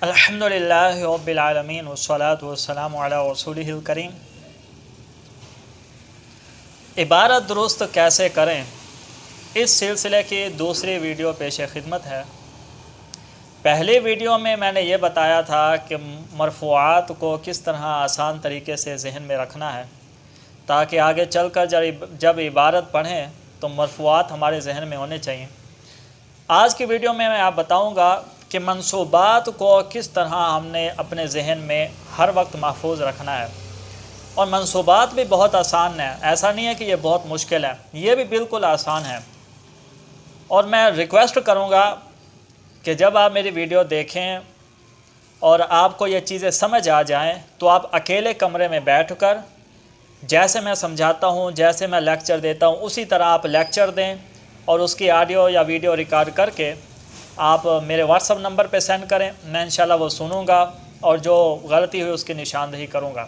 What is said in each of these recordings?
الحمدللہ رب العالمین والصلاة والسلام علی رسولہ الکریم۔ عبارت درست کیسے کریں، اس سلسلے کی دوسری ویڈیو پیش خدمت ہے۔ پہلی ویڈیو میں نے یہ بتایا تھا کہ مرفوعات کو کس طرح آسان طریقے سے ذہن میں رکھنا ہے تاکہ آگے چل کر جب عبارت پڑھیں تو مرفوعات ہمارے ذہن میں ہونے چاہیے۔ آج کی ویڈیو میں آپ بتاؤں گا کہ منصوبات کو کس طرح ہم نے اپنے ذہن میں ہر وقت محفوظ رکھنا ہے، اور منصوبات بھی بہت آسان ہیں، ایسا نہیں ہے کہ یہ بہت مشکل ہے، یہ بھی بالکل آسان ہے۔ اور میں ریکویسٹ کروں گا کہ جب آپ میری ویڈیو دیکھیں اور آپ کو یہ چیزیں سمجھ آ جائیں تو آپ اکیلے کمرے میں بیٹھ کر جیسے میں سمجھاتا ہوں، جیسے میں لیکچر دیتا ہوں، اسی طرح آپ لیکچر دیں اور اس کی آڈیو یا ویڈیو ریکارڈ کر کے آپ میرے واٹس ایپ نمبر پہ سینڈ کریں، میں انشاءاللہ وہ سنوں گا اور جو غلطی ہوئی اس کی نشاندہی کروں گا۔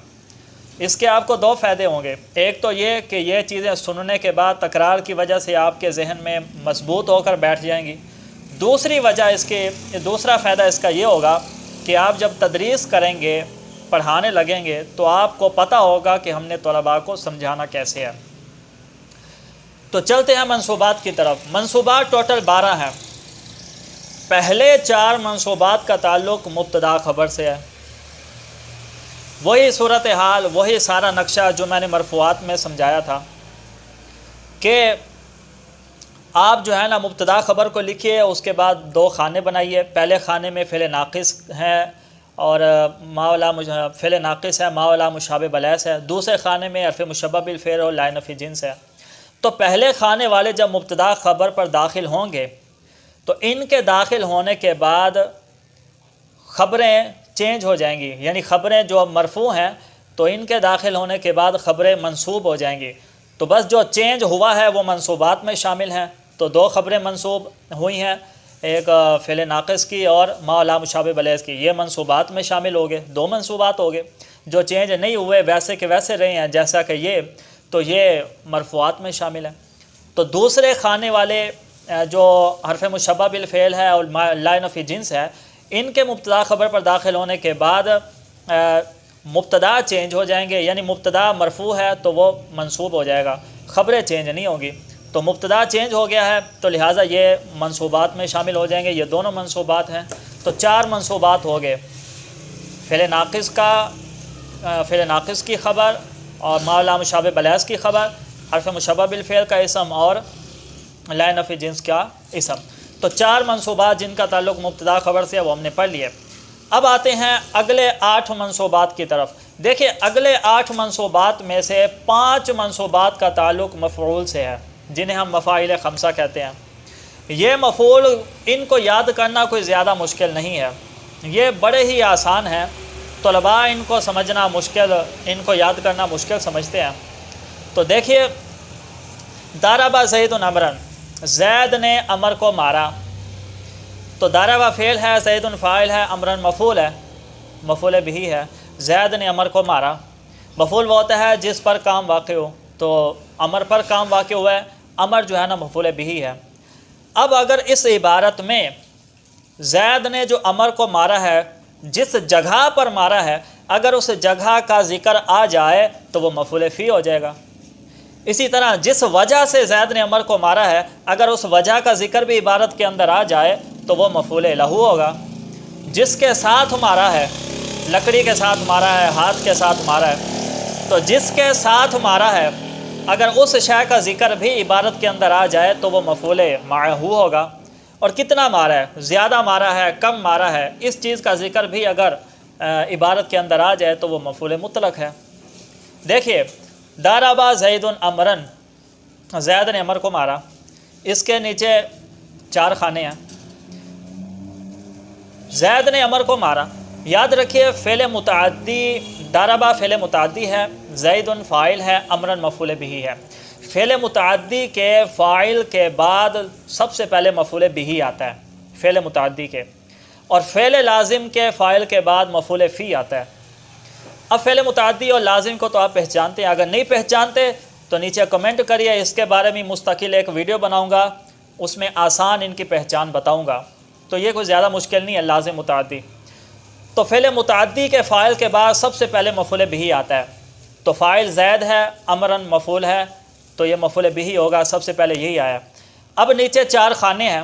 اس کے آپ کو دو فائدے ہوں گے، ایک تو یہ کہ یہ چیزیں سننے کے بعد تکرار کی وجہ سے آپ کے ذہن میں مضبوط ہو کر بیٹھ جائیں گی۔ دوسرا فائدہ اس کا یہ ہوگا کہ آپ جب تدریس کریں گے، پڑھانے لگیں گے تو آپ کو پتہ ہوگا کہ ہم نے طلباء کو سمجھانا کیسے ہے۔ تو چلتے ہیں منصوبات کی طرف۔ منصوبات ٹوٹل 12 ہیں۔ پہلے 4 منصوبات کا تعلق مبتدا خبر سے ہے، وہی صورتحال، وہی سارا نقشہ جو میں نے مرفوعات میں سمجھایا تھا کہ آپ جو ہے نا مبتدا خبر کو لکھیے، اس کے بعد 2 خانے بنائیے۔ پہلے خانے میں فعل ناقص ہے اور فعل ناقص ہے، ما ولا مشابہ بلیس ہے۔ دوسرے خانے میں حرف مشبہ بالفعل اور لا نفی جنس ہے۔ تو پہلے خانے والے جب مبتدا خبر پر داخل ہوں گے تو ان کے داخل ہونے کے بعد خبریں چینج ہو جائیں گی، یعنی خبریں جو مرفوع ہیں تو ان کے داخل ہونے کے بعد خبریں منصوب ہو جائیں گی۔ تو بس جو چینج ہوا ہے وہ منصوبات میں شامل ہیں۔ تو 2 خبریں منصوب ہوئی ہیں، ایک فعل ناقص کی اور ما لا مشابہ بلیس کی، یہ منصوبات میں شامل ہو گئے، 2 منصوبات ہو گئے۔ جو چینج نہیں ہوئے ویسے کے ویسے رہے ہیں جیسا کہ یہ مرفوعات میں شامل ہیں۔ تو دوسرے خانے والے جو حرف مشبہ بالفعل ہے اور لا نفی جنس ہے، ان کے مبتدا خبر پر داخل ہونے کے بعد مبتدا چینج ہو جائیں گے، یعنی مبتدا مرفوع ہے تو وہ منصوب ہو جائے گا، خبریں چینج نہیں ہوں گی۔ تو مبتدا چینج ہو گیا ہے تو لہٰذا یہ منصوبات میں شامل ہو جائیں گے، یہ دونوں منصوبات ہیں۔ تو 4 منصوبات ہو گئے، فعل ناقص کی خبر اور ما لا مشابہ بلیس کی خبر، حرف مشبہ بالفعل کا اسم اور لا نفی جنس کا اسم۔ تو 4 منصوبات جن کا تعلق مبتدا خبر سے ہے وہ ہم نے پڑھ لیے۔ اب آتے ہیں اگلے 8 منصوبات کی طرف۔ دیکھیں اگلے 8 منصوبات میں سے 5 منصوبات کا تعلق مفعول سے ہے، جنہیں ہم مفاعیل خمسہ کہتے ہیں۔ یہ مفعول ان کو یاد کرنا کوئی زیادہ مشکل نہیں ہے، یہ بڑے ہی آسان ہیں۔ طلباء ان کو سمجھنا مشکل، ان کو یاد کرنا مشکل سمجھتے ہیں۔ تو دیکھیے، ضرب زید عمرا، زید نے عمر کو مارا۔ تو ضرب فعل ہے، زید فاعل ہے، عمرا مفعول ہے، مفعول بھی ہے۔ زید نے عمر کو مارا، مفعول وہ ہوتا ہے جس پر کام واقع ہو، تو عمر پر کام واقع ہوا ہے، عمر جو ہے نا مفعول بھی ہے۔ اب اگر اس عبارت میں زید نے جو عمر کو مارا ہے، جس جگہ پر مارا ہے، اگر اس جگہ کا ذکر آ جائے تو وہ مفعول فی ہو جائے گا۔ اسی طرح جس وجہ سے زید نے عمر کو مارا ہے، اگر اس وجہ کا ذکر بھی عبارت کے اندر آ جائے تو وہ مفعول لہو ہوگا۔ جس کے ساتھ مارا ہے، لکڑی کے ساتھ مارا ہے، ہاتھ کے ساتھ مارا ہے، تو جس کے ساتھ مارا ہے اگر اس شے کا ذکر بھی عبارت کے اندر آ جائے تو وہ مفعول معہ ہوگا۔ اور کتنا مارا ہے، زیادہ مارا ہے، کم مارا ہے، اس چیز کا ذکر بھی اگر عبارت کے اندر آ جائے تو وہ مفعول مطلق ہے۔ دیکھیے، ضرب زید عمرا، زید نے عمر کو مارا، اس کے نیچے 4 خانے ہیں۔ زید نے عمر کو مارا، یاد رکھیے فعل متعدی، ضرب فعل متعدی ہے، زید فاعل ہے، عمرا مفعول بھی ہے۔ فعل متعدی کے فاعل کے بعد سب سے پہلے مفعول بھی آتا ہے فعل متعدی کے، اور فعل لازم کے فاعل کے بعد مفعول فی آتا ہے۔ اب فعل متعدی اور لازم کو تو آپ پہچانتے ہیں، اگر نہیں پہچانتے تو نیچے کمنٹ کریے، اس کے بارے میں مستقل ایک ویڈیو بناؤں گا، اس میں آسان ان کی پہچان بتاؤں گا۔ تو یہ کوئی زیادہ مشکل نہیں ہے لازم متعدی۔ تو فعل متعدی کے فاعل کے بعد سب سے پہلے مفعول بہ آتا ہے. تو فاعل زید ہے، امرن مفعول ہے، تو یہ مفعول بہ ہوگا، سب سے پہلے یہی آیا. اب نیچے 4 خانے ہیں.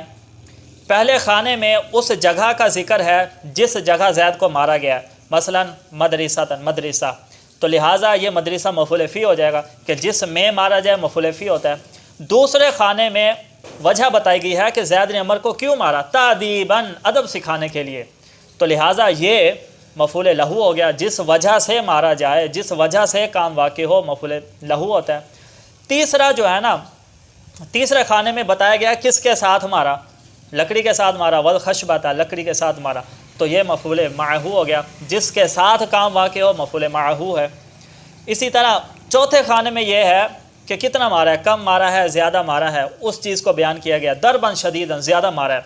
پہلے خانے میں اس جگہ کا ذکر ہے جس جگہ زید کو مارا گیا، مثلا مدرسۃ، مدرسہ، تو لہٰذا یہ مدرسہ مفعول فی ہو جائے گا کہ جس میں مارا جائے مفعول فی ہوتا ہے. دوسرے خانے میں وجہ بتائی گئی ہے کہ زید نے عمر کو کیوں مارا، تادیباً، ادب سکھانے کے لیے، تو لہٰذا یہ مفعول لہو ہو گیا، جس وجہ سے مارا جائے، جس وجہ سے کام واقع ہو، مفعول لہو ہوتا ہے. تیسرا جو ہے نا، تیسرے خانے میں بتایا گیا کس کے ساتھ مارا، لکڑی کے ساتھ مارا، والخشبۃ، لکڑی کے ساتھ مارا، تو یہ مفعول معہ ہو گیا، جس کے ساتھ کام واقع ہو مفعول معہ ہے. اسی طرح چوتھے خانے میں یہ ہے کہ کتنا مارا ہے، کم مارا ہے، زیادہ مارا ہے، اس چیز کو بیان کیا گیا، ضرباً شدیداً، زیادہ مارا ہے،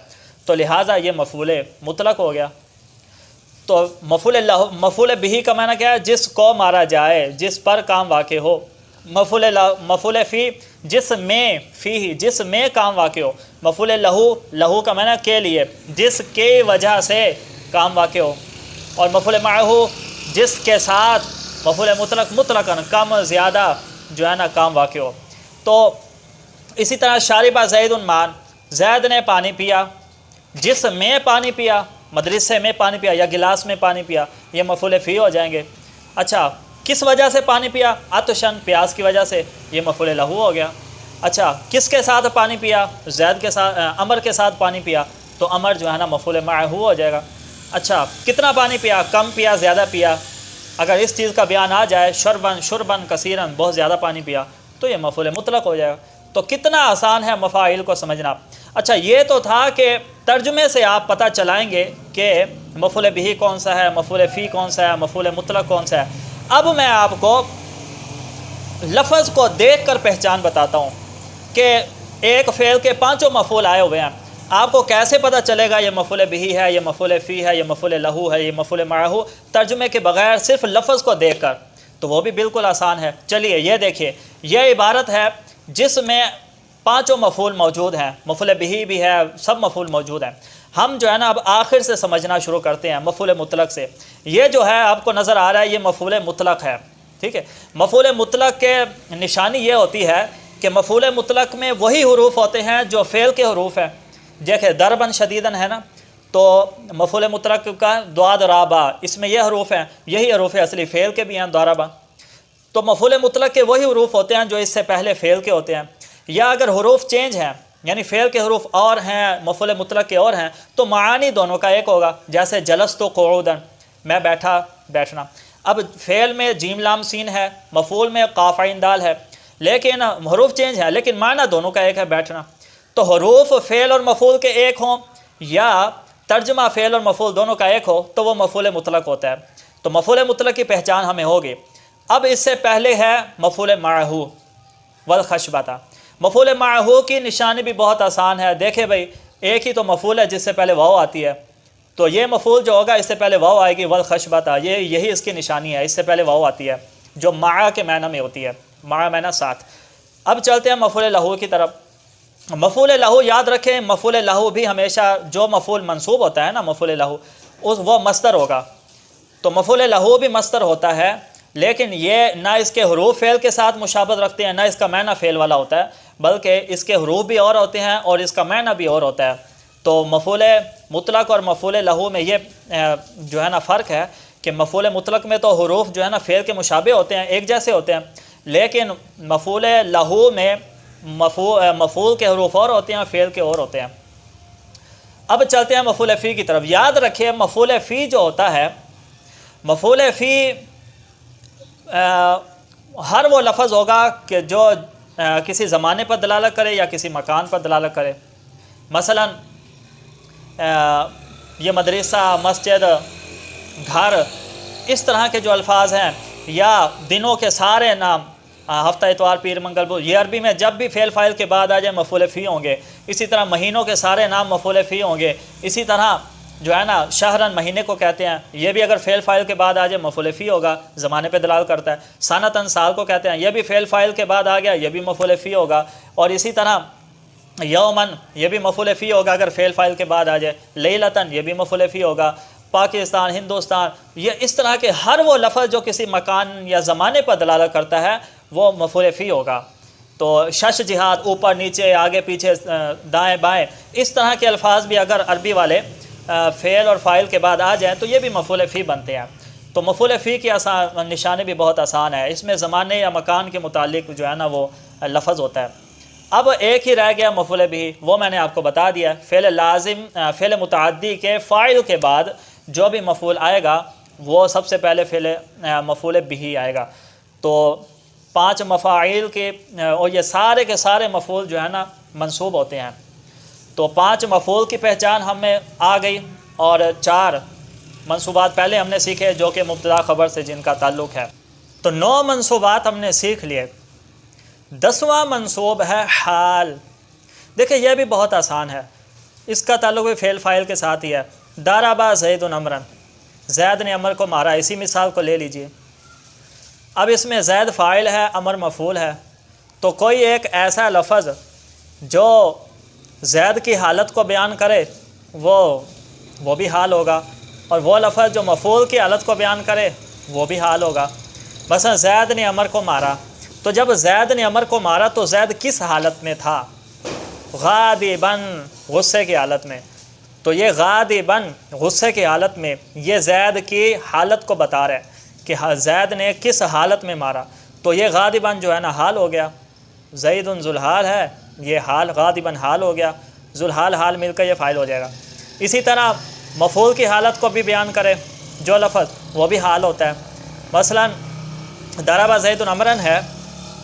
تو لہٰذا یہ مفعول مطلق ہو گیا. تو مفعول بہ کا معنی کیا ہے، جس کو مارا جائے، جس پر کام واقع ہو. مفعول فی، جس میں، فی جس میں کام واقع ہو. مفعول لہو، لہو کا معنی کے لیے، جس کے وجہ سے کام واقع ہو. اور مفعول معہ، جس کے ساتھ. مفعول مطلق، مطلقاً، کم زیادہ جو ہے نا کام واقع ہو. تو اسی طرح شاربہ زید مان، زید نے پانی پیا، جس میں پانی پیا، مدرسے میں پانی پیا یا گلاس میں پانی پیا، یہ مفعول فی ہو جائیں گے. اچھا، کس وجہ سے پانی پیا، عطشن، پیاس کی وجہ سے، یہ مفعول لہو ہو گیا. اچھا، کس کے ساتھ پانی پیا، زید کے ساتھ، عمر کے ساتھ پانی پیا، تو عمر جو ہے نا مفعول معہ ہو جائے گا. اچھا، کتنا پانی پیا، کم پیا، زیادہ پیا، اگر اس چیز کا بیان آ جائے، شربن کثیرن، بہت زیادہ پانی پیا، تو یہ مفعول مطلق ہو جائے گا. تو کتنا آسان ہے مفاعیل کو سمجھنا. اچھا، یہ تو تھا کہ ترجمے سے آپ پتہ چلائیں گے کہ مفعول بہ کون سا ہے، مفعول فی کون سا ہے، مفعول مطلق کون سا ہے. اب میں آپ کو لفظ کو دیکھ کر پہچان بتاتا ہوں کہ ایک فعل کے 5 مفعول آئے ہوئے ہیں. آپ کو کیسے پتہ چلے گا یہ مفعول بہ ہے، یہ مفعول فی ہے، یہ مفعول لہو ہے، یہ مفعول معہ، ترجمے کے بغیر صرف لفظ کو دیکھ کر؟ تو وہ بھی بالکل آسان ہے. چلیے یہ دیکھیے، یہ عبارت ہے جس میں 5 مفعول موجود ہیں، مفعول بہ بھی ہے، سب مفعول موجود ہیں. ہم جو ہے نا اب آخر سے سمجھنا شروع کرتے ہیں، مفعول مطلق سے. یہ جو ہے آپ کو نظر آ رہا ہے، یہ مفعول مطلق ہے، ٹھیک ہے. مفعول مطلق کے نشانی یہ ہوتی ہے کہ مفعول مطلق میں وہی حروف ہوتے ہیں جو فعل کے حروف ہیں. دیکھیں ضرباً شدیداً ہے نا، تو مفعول مطلق کا ضاد را با، اس میں یہ حروف ہیں، یہی حروف اصلی فعل کے بھی ہیں، ضربا. تو مفعول مطلق کے وہی حروف ہوتے ہیں جو اس سے پہلے فعل کے ہوتے ہیں. یا اگر حروف چینج ہیں، یعنی فعل کے حروف اور ہیں، مفعول مطلق کے اور ہیں، تو معانی دونوں کا ایک ہوگا. جیسے جلست قعودا، میں بیٹھا، بیٹھنا. اب فعل میں جیم لام سین ہے، مفعول میں قاف عین دال ہے، لیکن حروف چینج ہیں، لیکن معنی دونوں کا ایک ہے، بیٹھنا. تو حروف فعل اور مفعول کے ایک ہوں، یا ترجمہ فعل اور مفعول دونوں کا ایک ہو، تو وہ مفعول مطلق ہوتا ہے. تو مفعول مطلق کی پہچان ہمیں ہوگی. اب اس سے پہلے ہے مفعول معہ، والخشبۃ. مفعول معہ کی نشانی بھی بہت آسان ہے. دیکھیں بھائی، ایک ہی تو مفعول ہے جس سے پہلے واو آتی ہے، تو یہ مفعول جو ہوگا اس سے پہلے واو آئے گی، والخشبۃ، یہی اس کی نشانی ہے، اس سے پہلے واو آتی ہے جو مع کے معنی میں ہوتی ہے، مع معنی ساتھ. اب چلتے ہیں مفعول لہو کی طرف. مفعول لہو یاد رکھیں، مفعول لہو بھی ہمیشہ جو مفعول منصوب ہوتا ہے نا، مفعول لہو وہ مصدر ہوگا. تو مفعول لہو بھی مصدر ہوتا ہے، لیکن یہ نہ اس کے حروف فعل کے ساتھ مشابہت رکھتے ہیں، نہ اس کا معنی فعل والا ہوتا ہے، بلکہ اس کے حروف بھی اور ہوتے ہیں اور اس کا معنی بھی اور ہوتا ہے. تو مفعول مطلق اور مفعول لہو میں یہ جو ہے نا فرق ہے کہ مفعول مطلق میں تو حروف جو ہے نا فعل کے مشابہ ہوتے ہیں، ایک جیسے ہوتے ہیں، لیکن مفعول لہو میں مفعول کے حروف اور ہوتے ہیں، فعل کے اور ہوتے ہیں. اب چلتے ہیں مفعول فی کی طرف. یاد رکھیں، مفعول فی جو ہوتا ہے، مفعول فی ہر وہ لفظ ہوگا کہ جو کسی زمانے پر دلالت کرے یا کسی مکان پر دلالت کرے. مثلا یہ مدرسہ، مسجد، گھر، اس طرح کے جو الفاظ ہیں، یا دنوں کے سارے نام، ہفتہ، اتوار، پیر، منگل، بدھ، یہ عربی میں جب بھی فعل فاعل کے بعد آ جائے مفعول فی ہوں گے. اسی طرح مہینوں کے سارے نام مفعول فی ہوں گے. اسی طرح جو ہے نا شہرن، مہینے کو کہتے ہیں، یہ بھی اگر فعل فاعل کے بعد آ جائے مفعول فی ہوگا، زمانے پہ دلالت کرتا ہے. سنتن، سال کو کہتے ہیں، یہ بھی فعل فاعل کے بعد آ گیا، یہ بھی مفعول فی ہوگا. اور اسی طرح یومن، یہ بھی مفعول فی ہوگا اگر فعل فاعل کے بعد آ جائے. لیلتن، یہ بھی مفعول فی ہوگا. پاکستان، ہندوستان، یہ اس طرح کے ہر وہ لفظ جو کسی مکان یا زمانے پر دلالت کرتا ہے وہ مفعول فی ہوگا۔ تو شش جہات، اوپر نیچے، آگے پیچھے، دائیں بائیں، اس طرح کے الفاظ بھی اگر عربی والے فعل اور فاعل کے بعد آ جائیں تو یہ بھی مفعول فی بنتے ہیں۔ تو مفعول فی کی نشانی بھی بہت آسان ہے، اس میں زمانے یا مکان کے متعلق جو ہے نا وہ لفظ ہوتا ہے۔ اب ایک ہی رہ گیا مفعول بھی، وہ میں نے آپ کو بتا دیا، فعل لازم، فعل متعدی کے فاعل کے بعد جو بھی مفعول آئے گا وہ سب سے پہلے فعل مفعول بھی آئے گا۔ تو 5 مفاعیل کے، اور یہ سارے کے سارے مفعول جو ہے نا منصوب ہوتے ہیں۔ تو 5 مفعول کی پہچان ہمیں آ گئی، اور 4 منصوبات پہلے ہم نے سیکھے جو کہ مبتدا خبر سے جن کا تعلق ہے۔ تو 9 منصوبات ہم نے سیکھ لیے۔ 10واں منصوب ہے حال۔ دیکھیں یہ بھی بہت آسان ہے، اس کا تعلق بھی فعل فاعل کے ساتھ ہی ہے۔ ضرب زید عمرا، زید نے عمر کو مارا، اسی مثال کو لے لیجئے۔ اب اس میں زید فاعل ہے، عمر مفعول ہے، تو کوئی ایک ایسا لفظ جو زید کی حالت کو بیان کرے وہ بھی حال ہوگا، اور وہ لفظ جو مفعول کی حالت کو بیان کرے وہ بھی حال ہوگا۔ مثلا زید نے عمر کو مارا، تو جب زید نے عمر کو مارا تو زید کس حالت میں تھا؟ غاضباً، غصے کی حالت میں۔ تو یہ غاضباً، غصے کی حالت میں، یہ زید کی حالت کو بتا رہا ہے کہ زید نے کس حالت میں مارا، تو یہ غاضباً جو ہے نا حال ہو گیا۔ زید ذوالحال ہے، یہ حال، غاضباً حال ہو گیا، ذوالحال حال مل کر یہ فاعل ہو جائے گا۔ اسی طرح مفعول کی حالت کو بھی بیان کرے جو لفظ، وہ بھی حال ہوتا ہے۔ مثلا ضرب زید عمرا ہے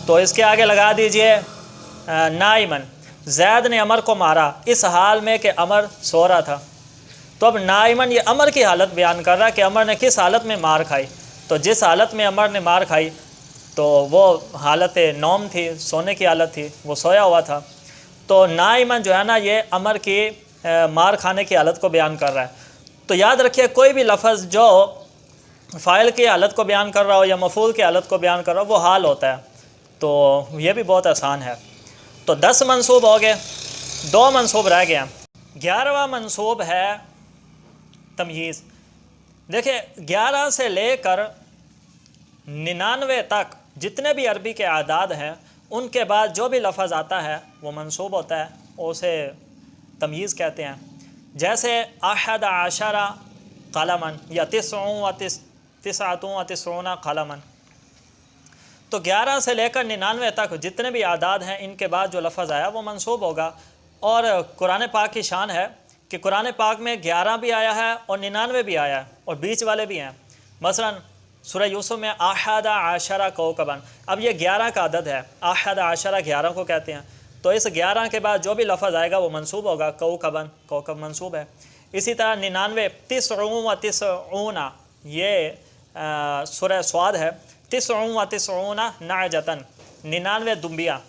تو اس کے آگے لگا دیجئے نائمن، زید نے عمر کو مارا اس حال میں کہ عمر سو رہا تھا۔ تو اب نائمن یہ عمر کی حالت بیان کر رہا ہے کہ عمر نے کس حالت میں مار کھائی، تو جس حالت میں عمر نے مار کھائی تو وہ حالت نوم تھی، سونے کی حالت تھی، وہ سویا ہوا تھا۔ تو نائمن جو ہے نا یہ عمر کی مار کھانے کی حالت کو بیان کر رہا ہے۔ تو یاد رکھیے کوئی بھی لفظ جو فاعل کی حالت کو بیان کر رہا ہو یا مفعول کی حالت کو بیان کر رہا ہو وہ حال ہوتا ہے۔ تو یہ بھی بہت آسان ہے۔ تو 10 منصوب ہو گئے، 2 منصوب رہ گئے ہیں۔ 11واں منصوب ہے تمییز۔ دیکھیں 11 سے لے کر 99 تک جتنے بھی عربی کے اعداد ہیں ان کے بعد جو بھی لفظ آتا ہے وہ منصوب ہوتا ہے، اسے تمییز کہتے ہیں۔ جیسے 11 قلما یا 99 قلما، تو 11 سے لے کر 99 تک جتنے بھی اعداد ہیں ان کے بعد جو لفظ آیا وہ منصوب ہوگا۔ اور قرآن پاک کی شان ہے کہ قرآن پاک میں 11 بھی آیا ہے اور 99 بھی آیا ہے اور بیچ والے بھی ہیں۔ مثلا سورہ یوسف میں 11 کوکبا، اب یہ 11 کا عدد ہے، 11 کو کہتے ہیں، تو اس 11 کے بعد جو بھی لفظ آئے گا وہ منصوب ہوگا، کوکبا، کوکب منصوب ہے۔ اسی طرح 99 یہ سورہ سواد ہے، 99 نعجتن، 99 دمبیاں۔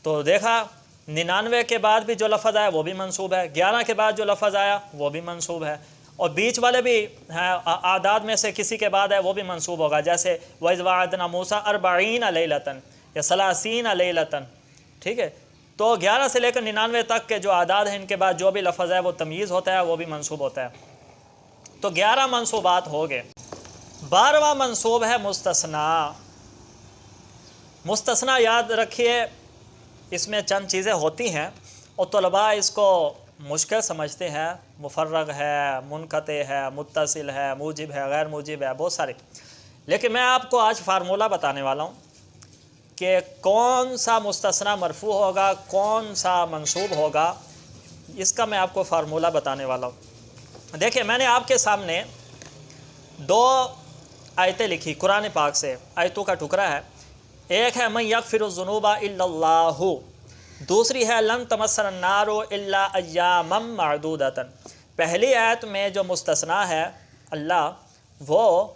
تو دیکھا 99 کے بعد بھی جو لفظ آیا وہ بھی منصوب ہے، 11 کے بعد جو لفظ آیا وہ بھی منصوب ہے، اور بیچ والے بھی ہیں اعداد میں سے کسی کے بعد ہے وہ بھی منصوب ہوگا، جیسے وَإِذْ وَعَدْنَا مُوسَىٰ 40 لَيْلَةً یا 30 لَيْلَةً، ٹھیک ہے۔ تو 11 سے لے کر 99 تک کے جو اعداد ہیں ان کے بعد جو بھی لفظ ہے وہ تمییز ہوتا ہے، وہ بھی منصوب ہوتا ہے۔ تو 11 منصوبات ہو گئے۔ 12واں منصوب ہے مستثنا۔ مستثنا یاد رکھیے اس میں چند چیزیں ہوتی ہیں اور طلباء اس کو مشکل سمجھتے ہیں، مفرغ ہے، منقطع ہے، متصل ہے، موجب ہے، غیر موجب ہے، بہت سارے، لیکن میں آپ کو آج فارمولہ بتانے والا ہوں کہ کون سا مستثنا مرفوع ہوگا، کون سا منصوب ہوگا، اس کا میں آپ کو فارمولہ بتانے والا ہوں۔ دیکھیں میں نے آپ کے سامنے 2 آیتیں لکھی قرآن پاک سے، آیتوں کا ٹکڑا ہے۔ ایک ہے من یغفر الذنوب الا اللہ، دوسری ہے لن تمسنا النار الا ایاما معدودۃ۔ پہلی آیت میں جو مستثنا ہے اللہ وہ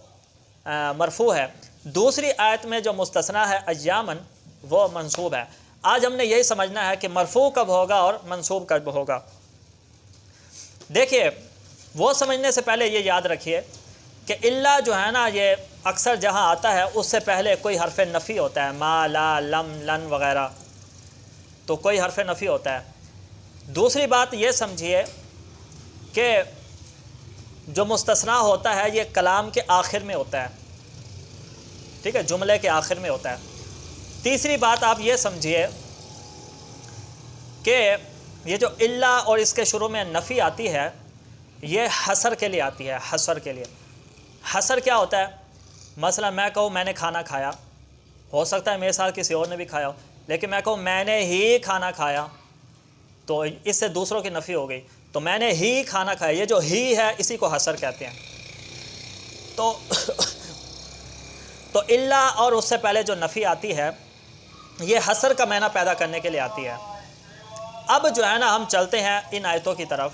مرفوع ہے، دوسری آیت میں جو مستثنا ہے ایامن وہ منصوب ہے۔ آج ہم نے یہی سمجھنا ہے کہ مرفوع کب ہوگا اور منصوب کب ہوگا۔ دیکھیے وہ سمجھنے سے پہلے یہ یاد رکھیے کہ اللہ جو ہے نا یہ اکثر جہاں آتا ہے اس سے پہلے کوئی حرف نفی ہوتا ہے، ما، لا، لم، لن وغیرہ، تو کوئی حرف نفی ہوتا ہے۔ دوسری بات یہ سمجھیے کہ جو مستثنا ہوتا ہے یہ کلام کے آخر میں ہوتا ہے، ٹھیک ہے، جملے کے آخر میں ہوتا ہے۔ تیسری بات آپ یہ سمجھیے کہ یہ جو الا اور اس کے شروع میں نفی آتی ہے یہ حصر کے لیے آتی ہے، حصر کے لیے۔ حصر کیا ہوتا ہے؟ مثلا میں کہوں میں نے کھانا کھایا، ہو سکتا ہے میرے ساتھ کسی اور نے بھی کھایا ہو، لیکن میں کہوں میں نے ہی کھانا کھایا تو اس سے دوسروں کی نفی ہو گئی، تو میں نے ہی کھانا کھایا، یہ جو ہی ہے اسی کو حصر کہتے ہیں۔ تو الا اور اس سے پہلے جو نفی آتی ہے یہ حصر کا معنی پیدا کرنے کے لیے آتی ہے۔ اب جو ہے نا ہم چلتے ہیں ان آیتوں کی طرف۔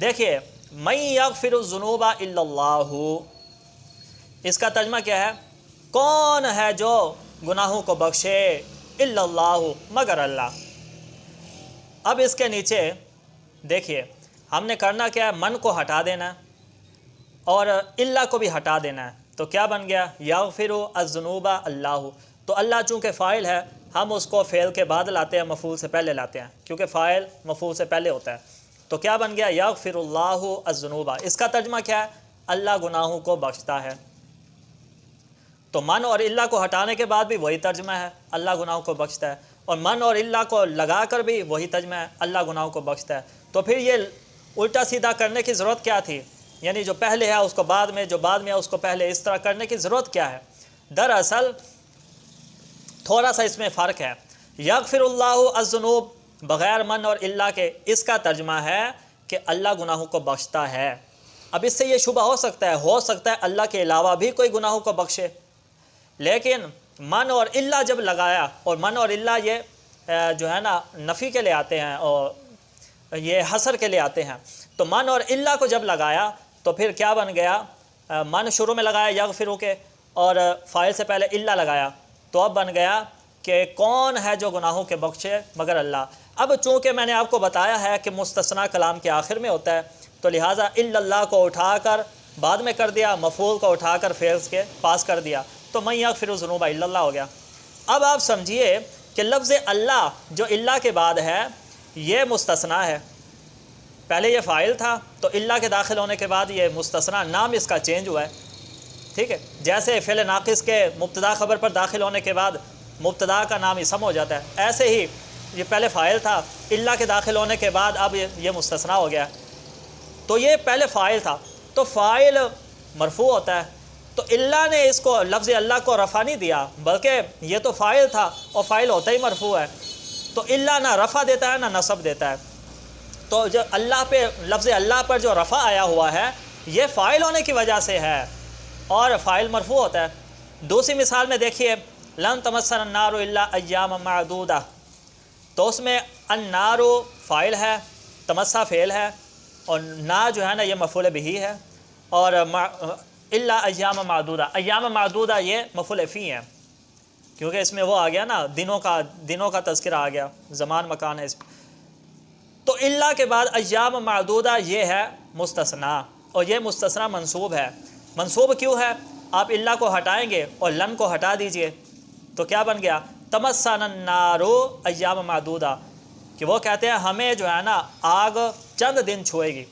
دیکھیے من یغفر الذنوب الا اللہ، اس کا ترجمہ کیا ہے؟ کون ہے جو گناہوں کو بخشے؟ الا اللہ، مگر اللہ۔ اب اس کے نیچے دیکھیے ہم نے کرنا کیا ہے؟ من کو ہٹا دینا ہے اور اللہ کو بھی ہٹا دینا ہے، تو کیا بن گیا؟ یغفر الذنوب اللہ۔ تو اللہ چونکہ فاعل ہے ہم اس کو فعل کے بعد لاتے ہیں، مفعول سے پہلے لاتے ہیں، کیونکہ فاعل مفعول سے پہلے ہوتا ہے۔ تو کیا بن گیا؟ یغفر اللہ الذنوب۔ اس کا ترجمہ کیا ہے؟ اللہ گناہوں کو بخشتا ہے۔ تو من اور اللہ کو ہٹانے کے بعد بھی وہی ترجمہ ہے، اللہ گناہوں کو بخشتا ہے، اور من اور اللہ کو لگا کر بھی وہی ترجمہ ہے، اللہ گناہوں کو بخشتا ہے۔ تو پھر یہ الٹا سیدھا کرنے کی ضرورت کیا تھی؟ یعنی جو پہلے ہے اس کو بعد میں، جو بعد میں ہے اس کو پہلے، اس طرح کرنے کی ضرورت کیا ہے؟ دراصل تھوڑا سا اس میں فرق ہے۔ یغفر اللہ الذنوب بغیر من اور اللہ کے، اس کا ترجمہ ہے کہ اللہ گناہوں کو بخشتا ہے۔ اب اس سے یہ شبہ ہو سکتا ہے اللہ کے علاوہ بھی کوئی گناہوں کو بخشے، لیکن من اور اللہ جب لگایا، اور من اور اللہ یہ جو ہے نا نفی کے لیے آتے ہیں اور یہ حصر کے لیے آتے ہیں، تو من اور اللہ کو جب لگایا تو پھر کیا بن گیا؟ من شروع میں لگایا یغفرو کے، اور فاعل سے پہلے اللہ لگایا، تو اب بن گیا کہ کون ہے جو گناہوں کے بخشے مگر اللہ۔ اب چونکہ میں نے آپ کو بتایا ہے کہ مستثنا کلام کے آخر میں ہوتا ہے، تو لہٰذا الا اللہ کو اٹھا کر بعد میں کر دیا، مفعول کو اٹھا کر فعل کے پاس کر دیا، تو من یغفر الذنوب الا اللہ ہو گیا۔ اب آپ سمجھیے کہ لفظ اللہ جو اللہ کے بعد ہے یہ مستثنا ہے، پہلے یہ فاعل تھا تو اللہ کے داخل ہونے کے بعد یہ مستثنا، نام اس کا چینج ہوا ہے، ٹھیک ہے، جیسے فعل ناقص کے مبتدا خبر پر داخل ہونے کے بعد مبتدا کا نام اسم ہو جاتا ہے، ایسے ہی یہ پہلے فاعل تھا، اللہ کے داخل ہونے کے بعد اب یہ مستثنا ہو گیا۔ تو یہ پہلے فاعل تھا، تو فاعل مرفوع ہوتا ہے، تو اللہ نے اس کو لفظ اللہ کو رفع نہیں دیا، بلکہ یہ تو فاعل تھا اور فاعل ہوتا ہی مرفوع ہے، تو اللہ نہ رفع دیتا ہے نہ نصب دیتا ہے۔ تو جو اللہ پہ لفظ اللہ پر جو رفع آیا ہوا ہے یہ فاعل ہونے کی وجہ سے ہے، اور فاعل مرفوع ہوتا ہے۔ دوسری مثال میں دیکھیے لن تمسنا النار الا ایاما معدودہ، تو اس میں النار فاعل ہے، تمسا فعل ہے، اور نا جو ہے نا یہ مفعول بہ ہے، اور الا ایام معدودہ، ایام معدودہ یہ مفعول فی ہے، کیونکہ اس میں وہ آ گیا نا دنوں کا تذکرہ آ گیا، زمان مکان ہے اس میں۔ تو اللہ کے بعد ایام معدودہ یہ ہے مستثنا، اور یہ مستثنا منصوب ہے۔ منصوب کیوں ہے؟ آپ اللہ کو ہٹائیں گے اور لن کو ہٹا دیجئے تو کیا بن گیا؟ تمسنا النار ایام معدودہ، کہ وہ کہتے ہیں ہمیں جو ہے نا آگ چند دن چھوئے گی،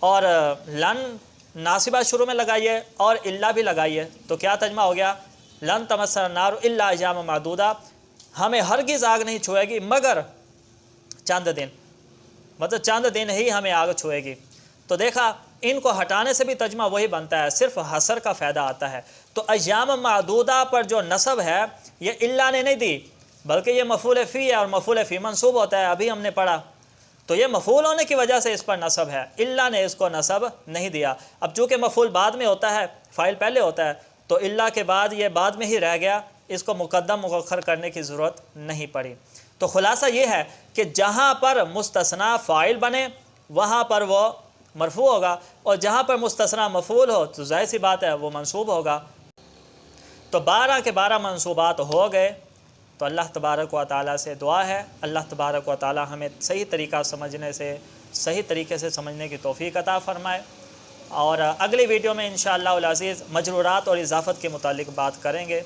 اور لن ناصبہ شروع میں لگائیے اور اللہ بھی لگائیے، تو کیا ترجمہ ہو گیا؟ لن تمسنا النار الا ایام معدودہ، ہمیں ہرگز آگ نہیں چھوئے گی مگر چند دن، مطلب چند دن ہی ہمیں آگ چھوئے گی۔ تو دیکھا ان کو ہٹانے سے بھی ترجمہ وہی بنتا ہے، صرف حصر کا فائدہ آتا ہے۔ تو ایام معدودہ پر جو نصب ہے یہ اللہ نے نہیں دی، بلکہ یہ مفعول فی ہے، اور مفعول فی منصوب ہوتا ہے، ابھی ہم نے پڑھا، تو یہ مفعول ہونے کی وجہ سے اس پر نصب ہے، اللہ نے اس کو نصب نہیں دیا۔ اب چونکہ مفعول بعد میں ہوتا ہے، فاعل پہلے ہوتا ہے، تو اللہ کے بعد یہ بعد میں ہی رہ گیا، اس کو مقدم مؤخر کرنے کی ضرورت نہیں پڑی۔ تو خلاصہ یہ ہے کہ جہاں پر مستثنا فاعل بنے وہاں پر وہ مرفوع ہوگا، اور جہاں پر مستثنا مفعول ہو تو ظاہر سی بات ہے وہ منصوب ہوگا۔ تو 12 کے 12 منصوبات ہو گئے۔ تو اللہ تبارک و تعالیٰ سے دعا ہے اللہ تبارک و تعالیٰ ہمیں صحیح طریقہ سمجھنے سے، صحیح طریقے سے سمجھنے کی توفیق عطا فرمائے، اور اگلی ویڈیو میں انشاءاللہ العزیز مجرورات اور اضافت کے متعلق بات کریں گے۔